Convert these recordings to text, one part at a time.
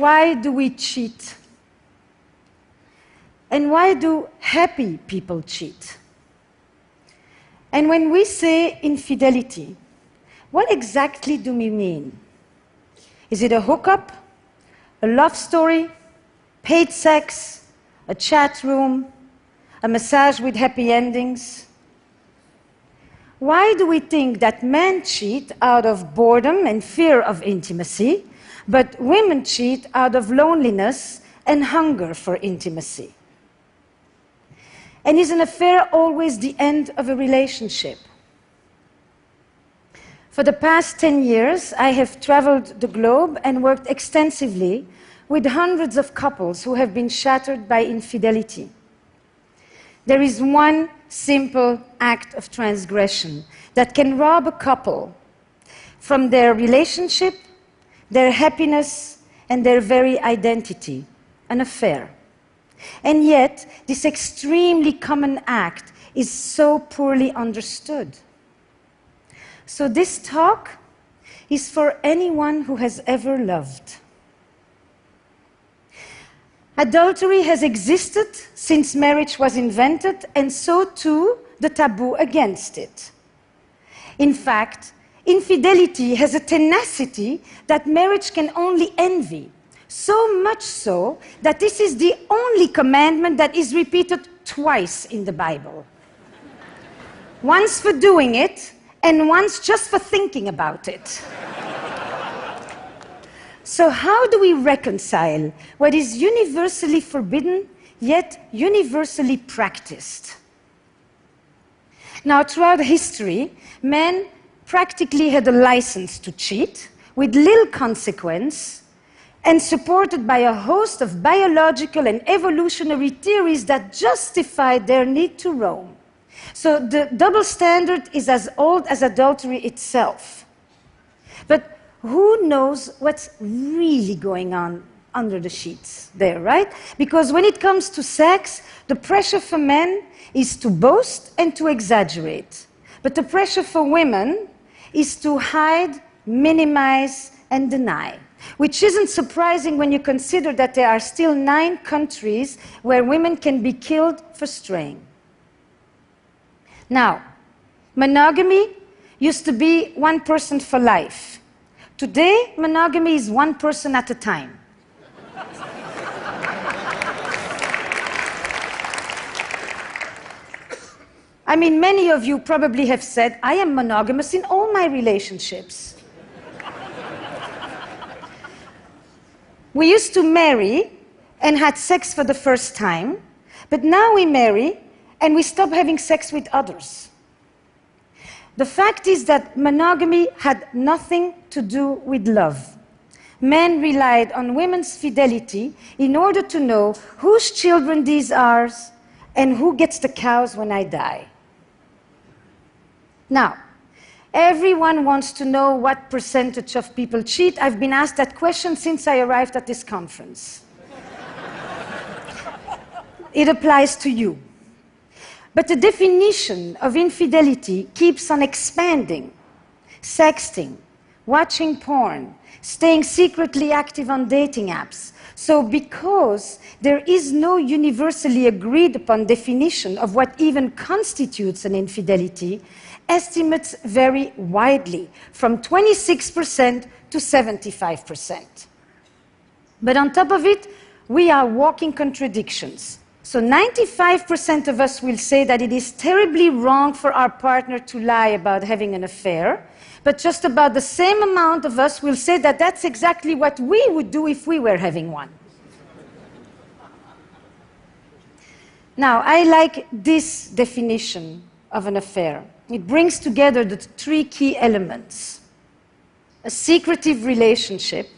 Why do we cheat? And why do happy people cheat? And when we say infidelity, what exactly do we mean? Is it a hookup, a love story, paid sex, a chat room, a massage with happy endings? Why do we think that men cheat out of boredom and fear of intimacy, but women cheat out of loneliness and hunger for intimacy? And is an affair always the end of a relationship? For the past 10 years, I have traveled the globe and worked extensively with hundreds of couples who have been shattered by infidelity. There is one simple act of transgression that can rob a couple from their relationship, their happiness, and their very identity: an affair. And yet, this extremely common act is so poorly understood. So this talk is for anyone who has ever loved. Adultery has existed since marriage was invented, and so too the taboo against it. In fact, infidelity has a tenacity that marriage can only envy, so much so that this is the only commandment that is repeated twice in the Bible. Once for doing it, and once just for thinking about it. So how do we reconcile what is universally forbidden, yet universally practiced? Now, throughout history, men practically had a license to cheat, with little consequence, and supported by a host of biological and evolutionary theories that justified their need to roam. So the double standard is as old as adultery itself. But who knows what's really going on under the sheets there, right? Because when it comes to sex, the pressure for men is to boast and to exaggerate. But the pressure for women is to hide, minimize, and deny. Which isn't surprising when you consider that there are still 9 countries where women can be killed for straying. Now, monogamy used to be one person for life. Today, monogamy is one person at a time. I mean, many of you probably have said, I am monogamous in all my relationships. We used to marry and had sex for the first time, but now we marry and we stop having sex with others. The fact is that monogamy had nothing to do with love. Men relied on women's fidelity in order to know whose children these are and who gets the cows when I die. Now, everyone wants to know what percentage of people cheat. I've been asked that question since I arrived at this conference. It applies to you. But the definition of infidelity keeps on expanding. Sexting, watching porn, staying secretly active on dating apps. So because there is no universally agreed upon definition of what even constitutes an infidelity, estimates vary widely, from 26% to 75%. But on top of it, we are walking contradictions. So 95% of us will say that it is terribly wrong for our partner to lie about having an affair, but just about the same amount of us will say that that's exactly what we would do if we were having one. Now, I like this definition of an affair. It brings together the 3 key elements. A secretive relationship,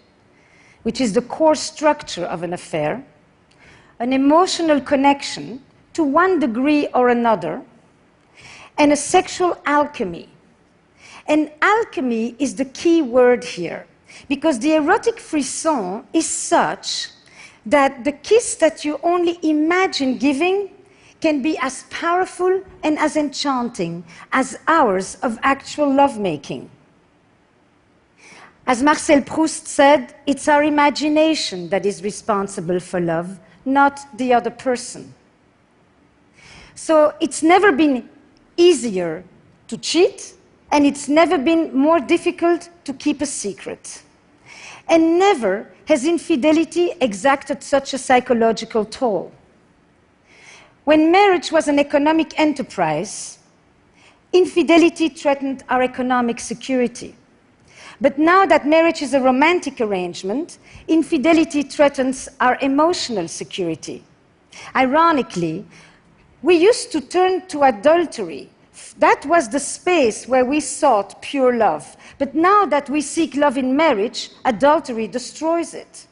which is the core structure of an affair, an emotional connection to one degree or another, and a sexual alchemy. And alchemy is the key word here, because the erotic frisson is such that the kiss that you only imagine giving can be as powerful and as enchanting as hours of actual lovemaking. As Marcel Proust said, it's our imagination that is responsible for love, not the other person. So it's never been easier to cheat, and it's never been more difficult to keep a secret. And never has infidelity exacted such a psychological toll. When marriage was an economic enterprise, infidelity threatened our economic security. But now that marriage is a romantic arrangement, infidelity threatens our emotional security. Ironically, we used to turn to adultery. That was the space where we sought pure love. But now that we seek love in marriage, adultery destroys it.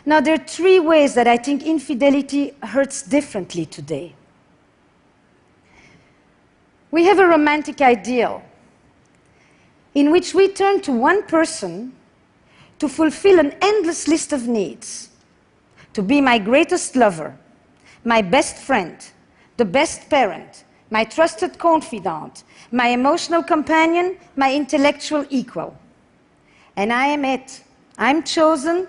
Now, there are three ways that I think infidelity hurts differently today. We have a romantic ideal in which we turn to one person to fulfill an endless list of needs, to be my greatest lover, my best friend, the best parent, my trusted confidant, my emotional companion, my intellectual equal. And I am it. I'm chosen,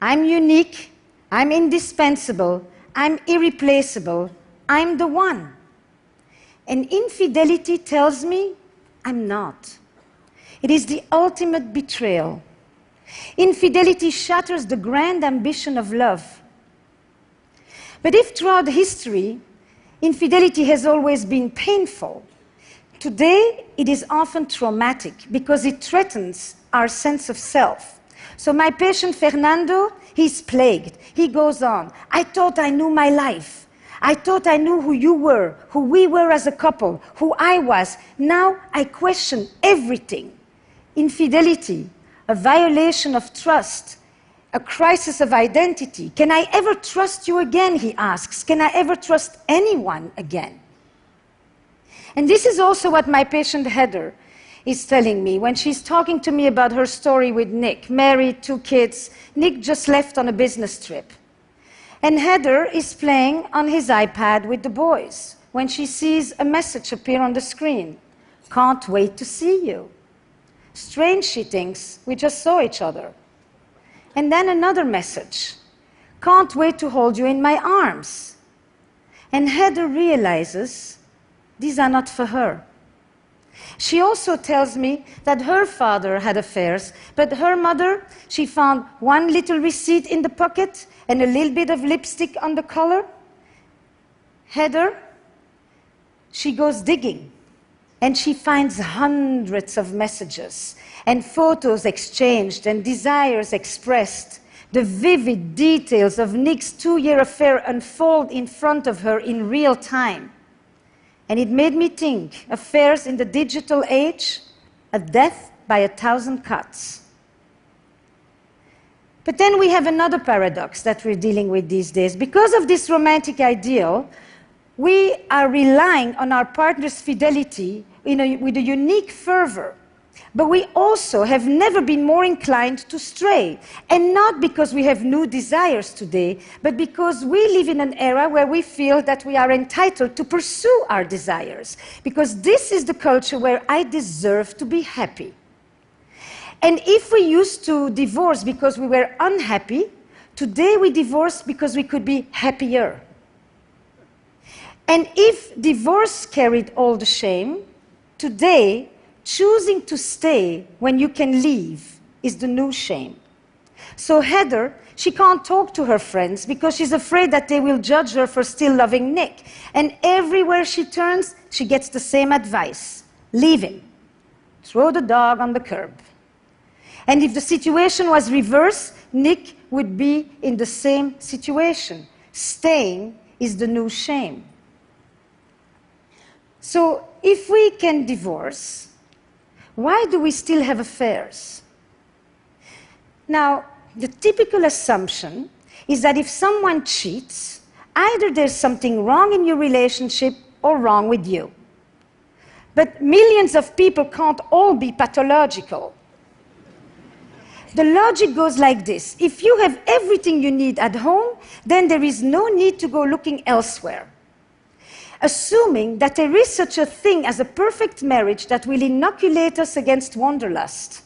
I'm unique, I'm indispensable, I'm irreplaceable, I'm the one. And infidelity tells me I'm not. It is the ultimate betrayal. Infidelity shatters the grand ambition of love. But if throughout history, infidelity has always been painful, today it is often traumatic because it threatens our sense of self. So my patient Fernando, he's plagued. He goes on, I thought I knew my life. I thought I knew who you were, who we were as a couple, who I was. Now I question everything. Infidelity, a violation of trust, a crisis of identity. Can I ever trust you again, he asks. Can I ever trust anyone again? And this is also what my patient Heather is telling me when she's talking to me about her story with Nick, married, 2 kids. Nick just left on a business trip. And Heather is playing on his iPad with the boys when she sees a message appear on the screen. Can't wait to see you. Strange, she thinks, we just saw each other. And then another message. Can't wait to hold you in my arms. And Heather realizes these are not for her. She also tells me that her father had affairs, but her mother, she found one little receipt in the pocket and a little bit of lipstick on the collar. Heather, she goes digging, and she finds hundreds of messages and photos exchanged and desires expressed. The vivid details of Nick's 2-year affair unfold in front of her in real time. And it made me think, affairs in the digital age, a death by 1,000 cuts. But then we have another paradox that we're dealing with these days. Because of this romantic ideal, we are relying on our partner's fidelity with a unique fervor. But we also have never been more inclined to stray. And not because we have new desires today, but because we live in an era where we feel that we are entitled to pursue our desires. Because this is the culture where I deserve to be happy. And if we used to divorce because we were unhappy, today we divorce because we could be happier. And if divorce carried all the shame, today, choosing to stay when you can leave is the new shame. So Heather, she can't talk to her friends because she's afraid that they will judge her for still loving Nick. And everywhere she turns, she gets the same advice. Leave him. Throw the dog on the curb. And if the situation was reversed, Nick would be in the same situation. Staying is the new shame. So if we can divorce, why do we still have affairs? Now, the typical assumption is that if someone cheats, either there's something wrong in your relationship or wrong with you. But millions of people can't all be pathological. The logic goes like this. If you have everything you need at home, then there is no need to go looking elsewhere. assuming that there is such a thing as a perfect marriage that will inoculate us against wanderlust.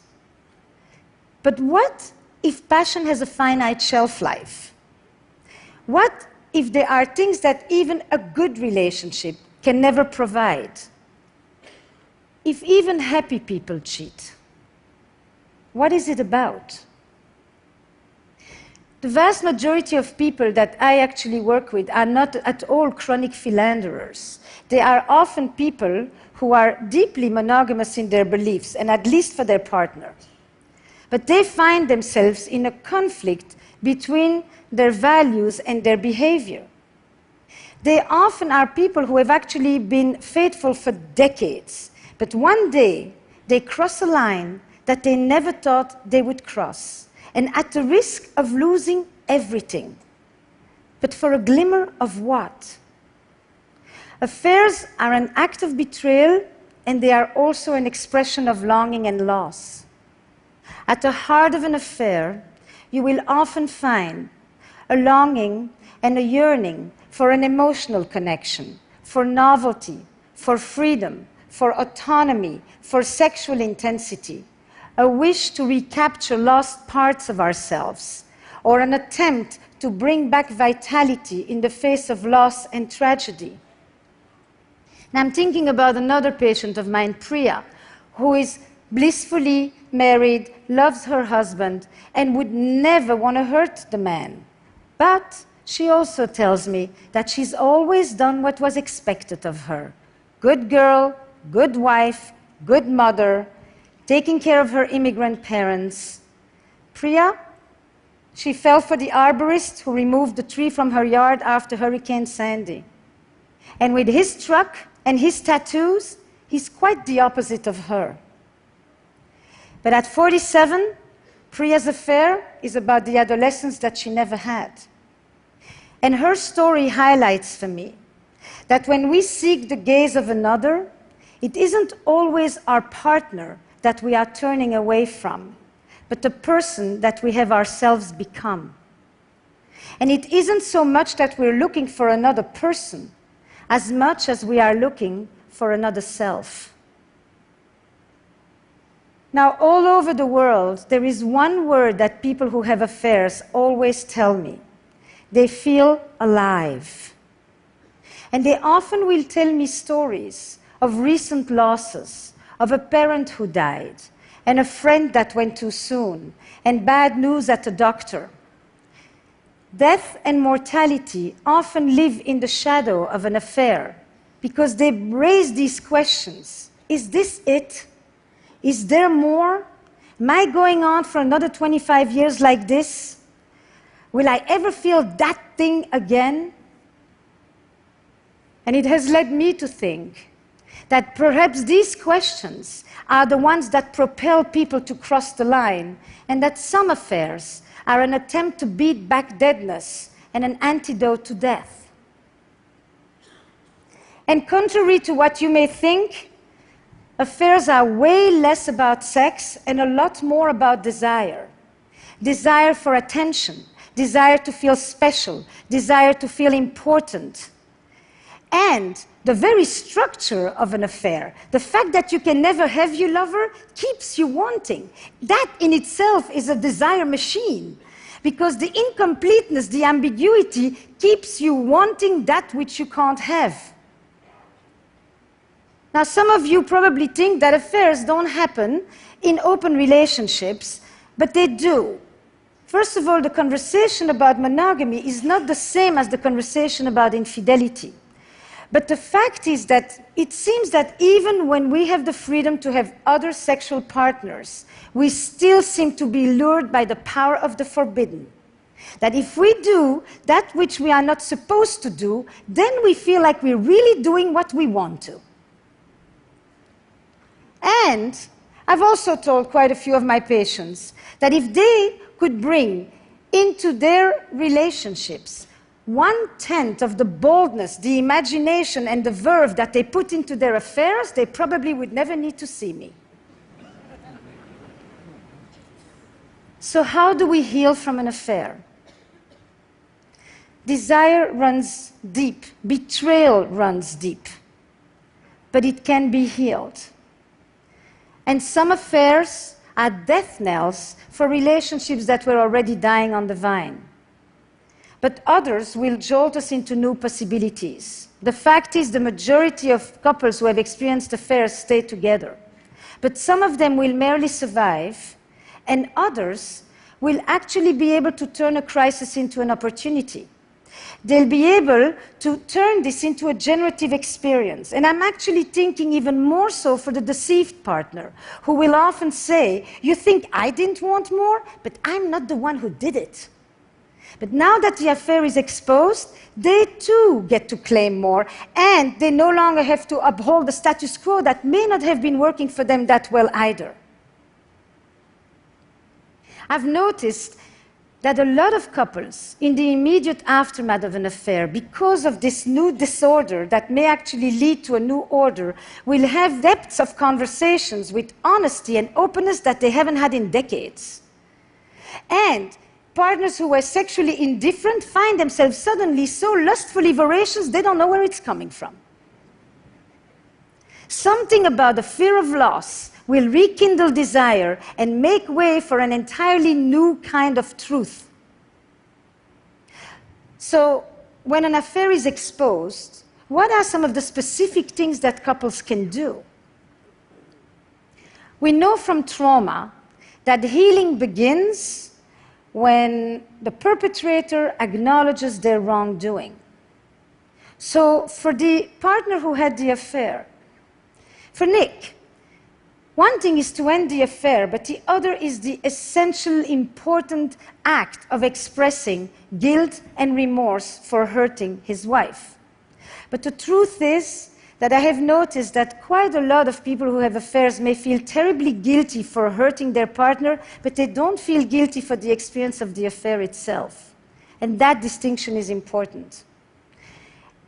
But what if passion has a finite shelf life? What if there are things that even a good relationship can never provide? If even happy people cheat, what is it about? The vast majority of people that I actually work with are not at all chronic philanderers. They are often people who are deeply monogamous in their beliefs, and at least for their partner. But they find themselves in a conflict between their values and their behavior. They often are people who have actually been faithful for decades, but one day they cross a line that they never thought they would cross, and at the risk of losing everything. But for a glimmer of what? Affairs are an act of betrayal, and they are also an expression of longing and loss. At the heart of an affair, you will often find a longing and a yearning for an emotional connection, for novelty, for freedom, for autonomy, for sexual intensity, a wish to recapture lost parts of ourselves, or an attempt to bring back vitality in the face of loss and tragedy. Now I'm thinking about another patient of mine, Priya, who is blissfully married, loves her husband, and would never want to hurt the man. But she also tells me that she's always done what was expected of her. Good girl, good wife, good mother, taking care of her immigrant parents. Priya, she fell for the arborist who removed the tree from her yard after Hurricane Sandy. And with his truck and his tattoos, he's quite the opposite of her. But at 47, Priya's affair is about the adolescence that she never had. And her story highlights for me that when we seek the gaze of another, it isn't always our partner that we are turning away from, but the person that we have ourselves become. And it isn't so much that we're looking for another person, as much as we are looking for another self. Now, all over the world, there is one word that people who have affairs always tell me. They feel alive. And they often will tell me stories of recent losses, of a parent who died, and a friend that went too soon, and bad news at the doctor. Death and mortality often live in the shadow of an affair because they raise these questions. Is this it? Is there more? Am I going on for another 25 years like this? Will I ever feel that thing again? And it has led me to think that perhaps these questions are the ones that propel people to cross the line, and that some affairs are an attempt to beat back deadness and an antidote to death. And contrary to what you may think, affairs are way less about sex and a lot more about desire. Desire for attention, desire to feel special, desire to feel important. And the very structure of an affair, the fact that you can never have your lover, keeps you wanting. That in itself is a desire machine, because the incompleteness, the ambiguity, keeps you wanting that which you can't have. Now, some of you probably think that affairs don't happen in open relationships, but they do. First of all, the conversation about monogamy is not the same as the conversation about infidelity. But the fact is that it seems that even when we have the freedom to have other sexual partners, we still seem to be lured by the power of the forbidden. That if we do that which we are not supposed to do, then we feel like we're really doing what we want to. And I've also told quite a few of my patients that if they could bring into their relationships 1/10 of the boldness, the imagination, and the verve that they put into their affairs, they probably would never need to see me. So how do we heal from an affair? desire runs deep, betrayal runs deep, but it can be healed. And some affairs are death knells for relationships that were already dying on the vine. But others will jolt us into new possibilities. The fact is, the majority of couples who have experienced affairs stay together. But some of them will merely survive, and others will actually be able to turn a crisis into an opportunity. They'll be able to turn this into a generative experience. And I'm actually thinking even more so for the deceived partner, who will often say, "You think I didn't want more? But I'm not the one who did it." But now that the affair is exposed, they too get to claim more, and they no longer have to uphold the status quo that may not have been working for them that well either. I've noticed that a lot of couples, in the immediate aftermath of an affair, because of this new disorder that may actually lead to a new order, will have depths of conversations with honesty and openness that they haven't had in decades. And partners who were sexually indifferent find themselves suddenly so lustfully voracious they don't know where it's coming from. Something about the fear of loss will rekindle desire and make way for an entirely new kind of truth. So, when an affair is exposed, what are some of the specific things that couples can do? We know from trauma that healing begins when the perpetrator acknowledges their wrongdoing. So, for the partner who had the affair, for Nick, one thing is to end the affair, but the other is the essential, important act of expressing guilt and remorse for hurting his wife. But the truth is that I have noticed that quite a lot of people who have affairs may feel terribly guilty for hurting their partner, but they don't feel guilty for the experience of the affair itself. And that distinction is important.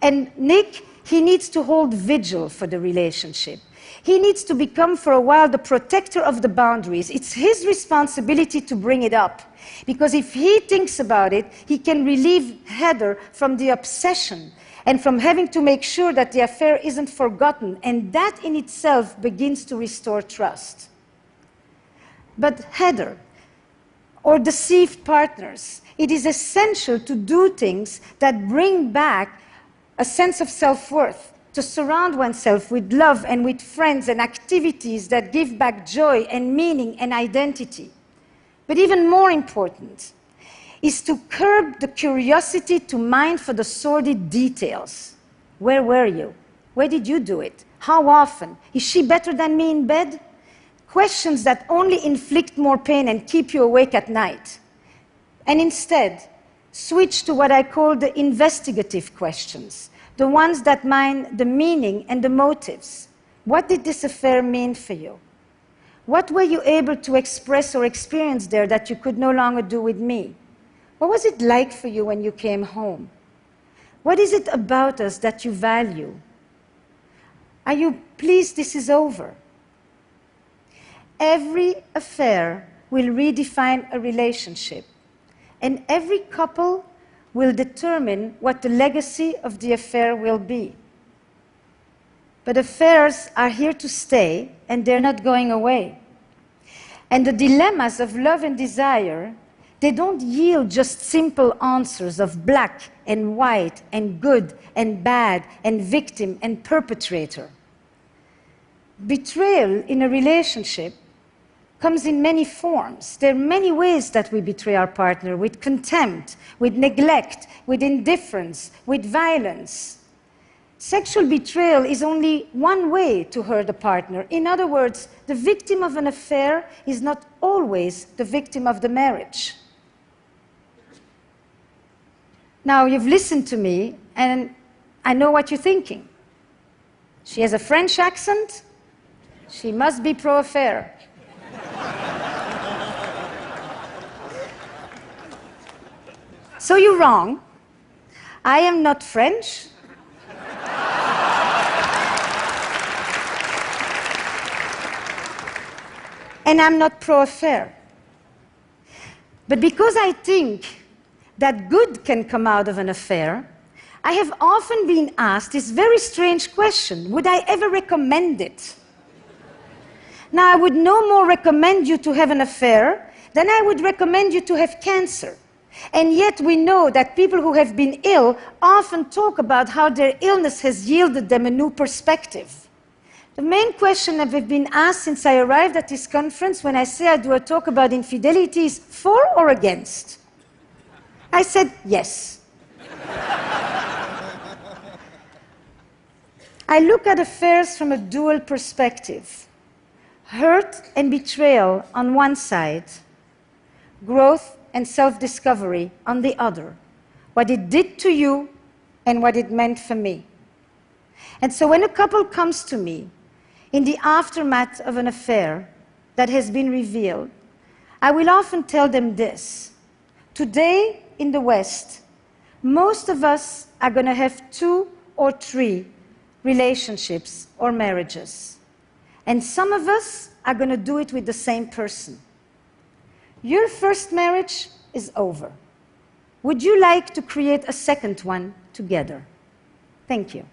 And Nick, he needs to hold vigil for the relationship. He needs to become, for a while, the protector of the boundaries. It's his responsibility to bring it up. Because if he thinks about it, he can relieve Heather from the obsession and from having to make sure that the affair isn't forgotten. And that in itself begins to restore trust. But Heather, or deceived partners, it is essential to do things that bring back a sense of self-worth, to surround oneself with love and with friends and activities that give back joy and meaning and identity. But even more important is to curb the curiosity to mine for the sordid details. Where were you? Where did you do it? How often? Is she better than me in bed? Questions that only inflict more pain and keep you awake at night. And instead, switch to what I call the investigative questions, the ones that mine the meaning and the motives. What did this affair mean for you? What were you able to express or experience there that you could no longer do with me? What was it like for you when you came home? What is it about us that you value? Are you pleased this is over? Every affair will redefine a relationship, and every couple will determine what the legacy of the affair will be. But affairs are here to stay, and they're not going away. And the dilemmas of love and desire, they don't yield just simple answers of black and white and good and bad and victim and perpetrator. Betrayal in a relationship comes in many forms. There are many ways that we betray our partner, with contempt, with neglect, with indifference, with violence. Sexual betrayal is only one way to hurt a partner. In other words, the victim of an affair is not always the victim of the marriage. Now, you've listened to me, and I know what you're thinking. She has a French accent. She must be pro-affair. So you're wrong. I am not French. And I'm not pro-affair. But because I think that good can come out of an affair, I have often been asked this very strange question: would I ever recommend it? Now, I would no more recommend you to have an affair than I would recommend you to have cancer. And yet we know that people who have been ill often talk about how their illness has yielded them a new perspective. The main question that I've been asked since I arrived at this conference when I say I do a talk about infidelity is for or against? I said yes. I look at affairs from a dual perspective. Hurt and betrayal on one side, growth and self-discovery on the other. What it did to you and what it meant for me. And so when a couple comes to me in the aftermath of an affair that has been revealed, I will often tell them this: today in the West, most of us are going to have 2 or 3 relationships or marriages. And some of us are going to do it with the same person. Your first marriage is over. Would you like to create a second one together? Thank you.